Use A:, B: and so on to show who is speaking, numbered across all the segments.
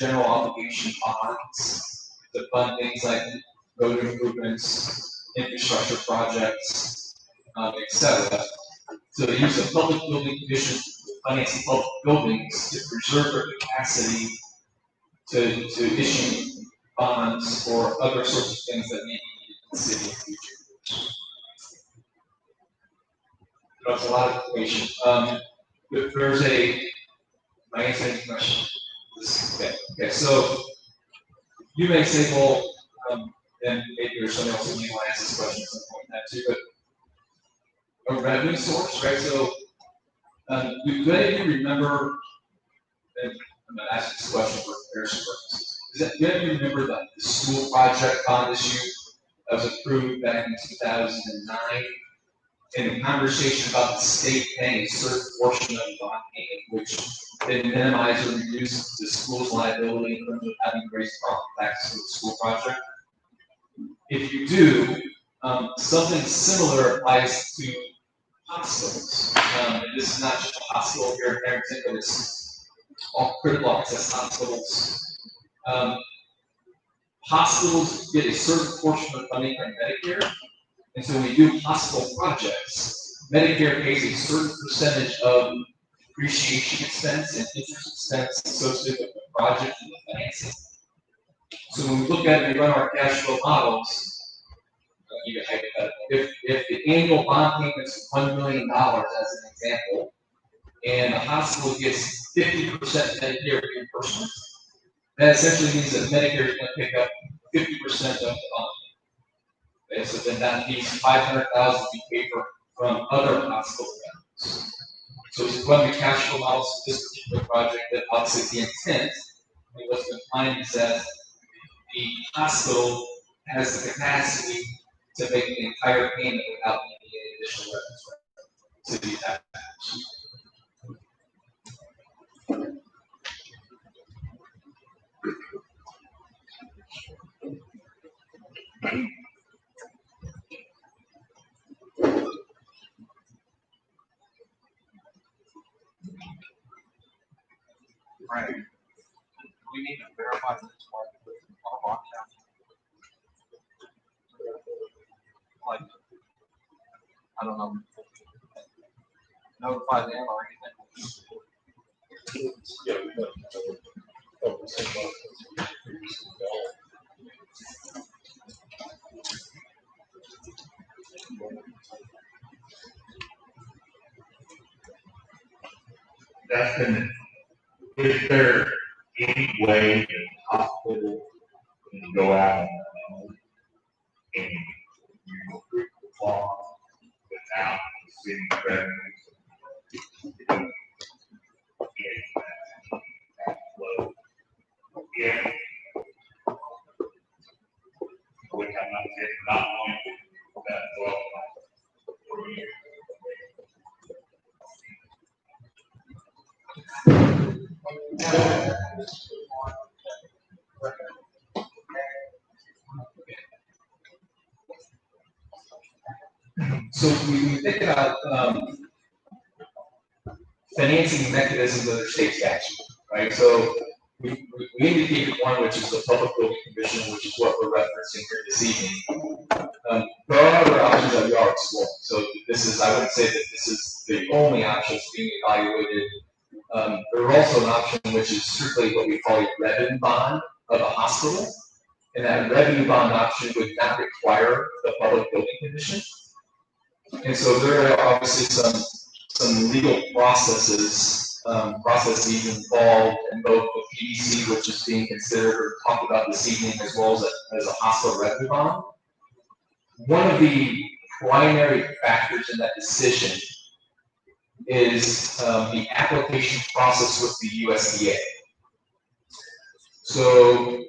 A: general obligation bonds to fund things like road improvements, infrastructure projects, etc. So they use the Public Building Commission to finance public buildings to preserve their capacity to issue bonds or other sorts of things that may be needed in the city in the future. That's a lot of information. There's am I answering the question? Okay, so you may say, well, and maybe there's somebody else who may want to ask this question at some point in that too, but a revenue source, right? So do any of you remember, and I'm going to ask this question for comparison purposes, do any of you remember the school project bond issue that was approved back in 2009? And the conversation about the state paying a certain portion of the bond payment, which they minimize or reduce the school's liability in terms of having to raise property taxes for the school project. If you do, something similar applies to hospitals. And this is not just a hospital here in Harrington, but it's all critical access hospitals. Hospitals get a certain portion of funding from Medicare. And so when we do hospital projects, Medicare pays a certain percentage of depreciation expense and interest expense associated with the project and the financing. So when we look at it and we run our cash flow models, I'll give you a hypothetical. If the annual bond payment is $1 million as an example, and the hospital gets 50% Medicare reimbursement, that essentially means that Medicare is going to pick up 50% of the bond. Okay, so then that means $500,000 to be paid for from other hospital revenues. So as we run the cash flow models for this particular project, that obviously the intent, and what's been planned is that the hospital has the capacity to make the entire payment without needing any additional revenues to the taxpayers.
B: Right. We need to verify this one with our account. Like, I don't know, notify them or anything.
C: That's been, is there any way the hospital can go out and you approve the law without the city revenues? Yeah. Which I'm not saying not going to do that well.
A: So we think about financing mechanisms under state statute, right? So we indicated one, which is the Public Building Commission, which is what we're referencing here this evening. There are other options that we are exploring. So this is, I wouldn't say that this is the only option that's being evaluated. There's also an option which is strictly what we call a revenue bond of a hospital. And that revenue bond option would not require the Public Building Commission. And so there are obviously some legal processes involved in both the PDC, which is being considered or talked about this evening, as well as a hospital revenue bond. One of the primary factors in that decision is the application process with the USDA. So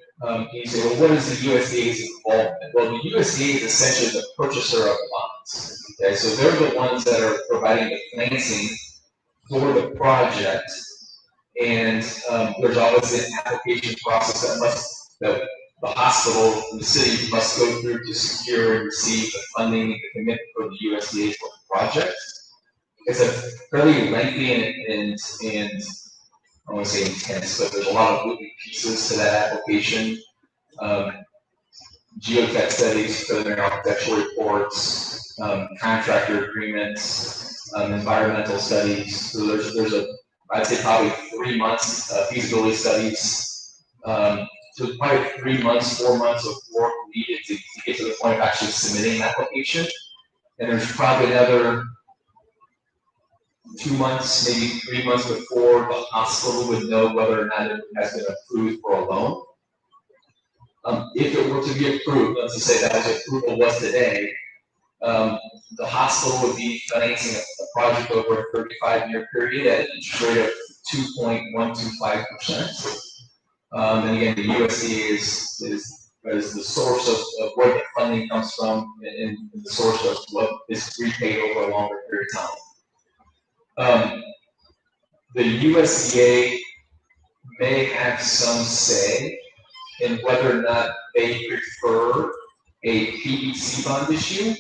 A: you say, well, what is the USDA's involvement? Well, the USDA is essentially the purchaser of the bonds. Okay, so they're the ones that are providing the financing for the project, and there's always an application process that the hospital and the city must go through to secure and receive the funding and the commitment for the USDA for the project. It's a fairly lengthy and I want to say intense, but there's a lot of moving pieces to that application. Geotech studies, preliminary architectural reports, contractor agreements, environmental studies. So there's I'd say probably 3 months feasibility studies. So probably 3 months, 4 months of work needed to get to the point of actually submitting an application. And there's probably another 2 months, maybe 3 months before the hospital would know whether or not it has been approved for a loan. If it were to be approved, let's just say that as approval was today, the hospital would be financing a project over a 35-year period at an interest rate of 2.125%. And again, the USDA is the source of where the funding comes from and the source of what is repaid over a longer period of time. The USDA may have some say in whether or not they prefer a PBC bond issue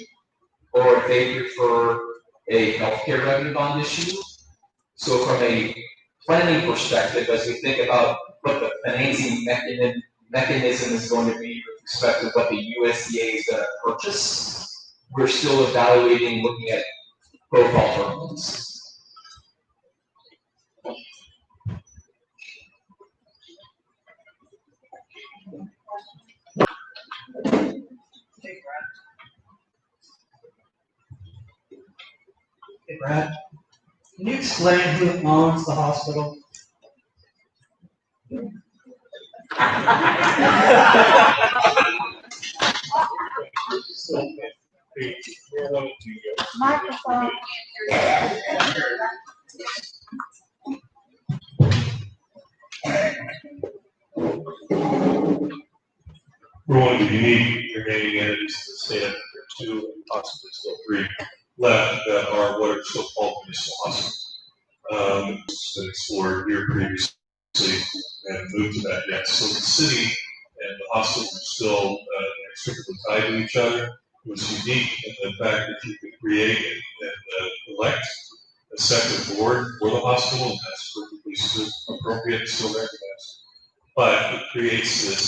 A: or if they prefer a healthcare revenue bond issue. So from a planning perspective, as we think about what the financing mechanism is going to be with respect to what the USDA is going to purchase, we're still evaluating, looking at both alternatives.
D: Hey, Brad, can you explain who owns the hospital?
E: Microphone.
C: We're one of the unique remaining entities in the state. There are 2, and possibly still 3 left that are what are still called municipal hospitals. It's been explored here previously and moved to that yet. So the city and the hospital are still inextricably tied to each other. It was unique in the fact that you could create and elect a separate board for the hospital, and that's perfectly appropriate, still recognized. But it creates this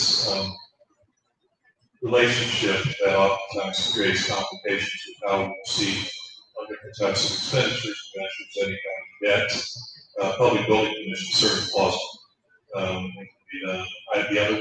C: relationship that oftentimes creates complications with how we proceed on different types of expenditures, measures, any kind of debt. Public building commission, certain clauses. The other